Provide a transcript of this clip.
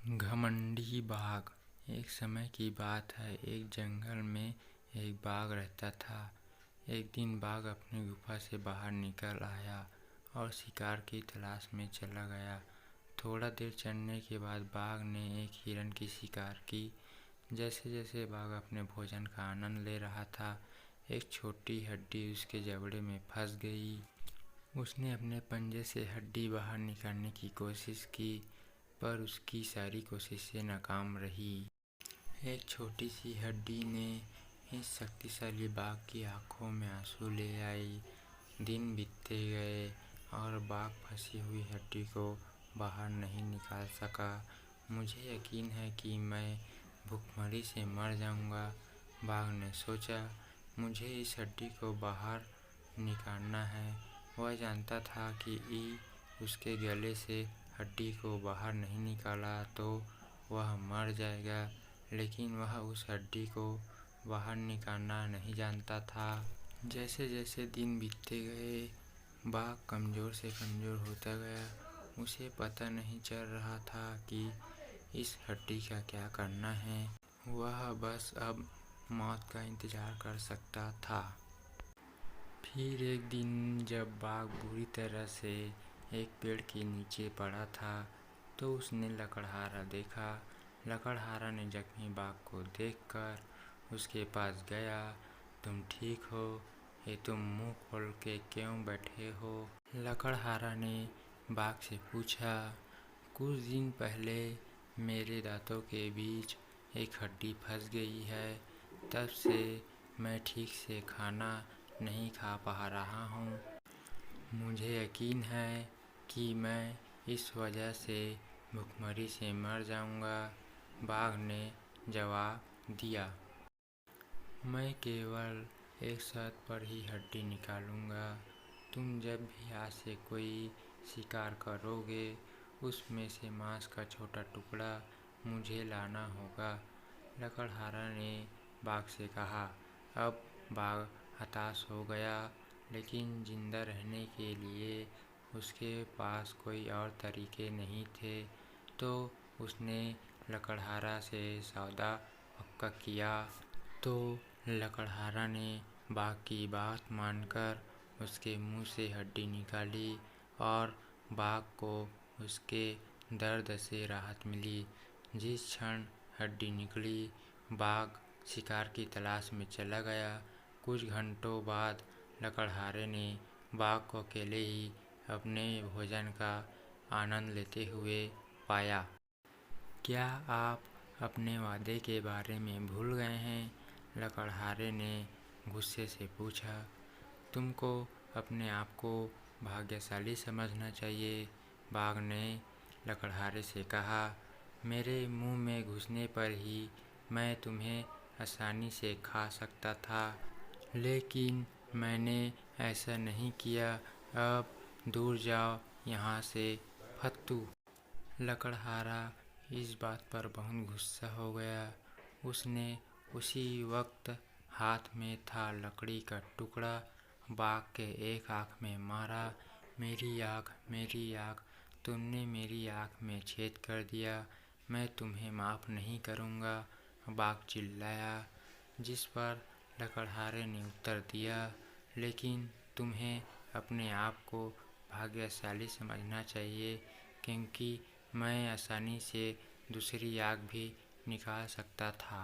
घमंडी बाघ। एक समय की बात है, एक जंगल में एक बाघ रहता था। एक दिन बाघ अपनी गुफा से बाहर निकल आया और शिकार की तलाश में चला गया। थोड़ा देर चलने के बाद बाघ ने एक हिरण की शिकार की। जैसे जैसे बाघ अपने भोजन का आनंद ले रहा था, एक छोटी हड्डी उसके जबड़े में फंस गई। उसने अपने पंजे से हड्डी बाहर निकालने की कोशिश की, पर उसकी सारी कोशिशें नाकाम रही। एक छोटी सी हड्डी ने इस शक्तिशाली बाघ की आंखों में आंसू ले आई। दिन बीतते गए और बाघ फंसी हुई हड्डी को बाहर नहीं निकाल सका। मुझे यकीन है कि मैं भूखमरी से मर जाऊंगा, बाघ ने सोचा। मुझे इस हड्डी को बाहर निकालना है। वह जानता था कि उसके गले से हड्डी को बाहर नहीं निकाला तो वह मर जाएगा, लेकिन वह उस हड्डी को बाहर निकालना नहीं जानता था। जैसे जैसे दिन बीतते गए, बाघ कमज़ोर से कमज़ोर होता गया। उसे पता नहीं चल रहा था कि इस हड्डी का क्या करना है। वह बस अब मौत का इंतज़ार कर सकता था। फिर एक दिन जब बाघ बुरी तरह से एक पेड़ के नीचे पड़ा था, तो उसने लकड़हारा देखा। लकड़हारा ने जख्मी बाघ को देखकर उसके पास गया। तुम ठीक हो? ये तुम मुंह खोल के क्यों बैठे हो? लकड़हारा ने बाघ से पूछा। कुछ दिन पहले मेरे दांतों के बीच एक हड्डी फंस गई है। तब से मैं ठीक से खाना नहीं खा पा रहा हूँ। मुझे यकीन है कि मैं इस वजह से भूखमरी से मर जाऊंगा, बाघ ने जवाब दिया। मैं केवल एक शर्त पर ही हड्डी निकालूंगा। तुम जब भी आज से कोई शिकार करोगे, उसमें से मांस का छोटा टुकड़ा मुझे लाना होगा, लकड़हारा ने बाघ से कहा। अब बाघ हताश हो गया, लेकिन जिंदा रहने के लिए उसके पास कोई और तरीके नहीं थे, तो उसने लकड़हारा से सौदा पक्का किया। तो लकड़हारा ने बाघ की बात मानकर उसके मुंह से हड्डी निकाली और बाघ को उसके दर्द से राहत मिली। जिस क्षण हड्डी निकली, बाघ शिकार की तलाश में चला गया। कुछ घंटों बाद लकड़हारे ने बाघ को अकेले ही अपने भोजन का आनंद लेते हुए पाया। क्या आप अपने वादे के बारे में भूल गए हैं? लकड़हारे ने गुस्से से पूछा। तुमको अपने आप को भाग्यशाली समझना चाहिए, बाघ ने लकड़हारे से कहा। मेरे मुंह में घुसने पर ही मैं तुम्हें आसानी से खा सकता था, लेकिन मैंने ऐसा नहीं किया। अब दूर जाओ यहाँ से, फत्तू। लकड़हारा इस बात पर बहुत गुस्सा हो गया। उसने उसी वक्त हाथ में था लकड़ी का टुकड़ा बाघ के एक आँख में मारा। मेरी आँख, तुमने मेरी आँख में छेद कर दिया, मैं तुम्हें माफ़ नहीं करूँगा, बाघ चिल्लाया। जिस पर लकड़हारे ने उत्तर दिया, लेकिन तुम्हें अपने आप को भाग्यशाली समझना चाहिए, क्योंकि मैं आसानी से दूसरी आँख भी निकाल सकता था।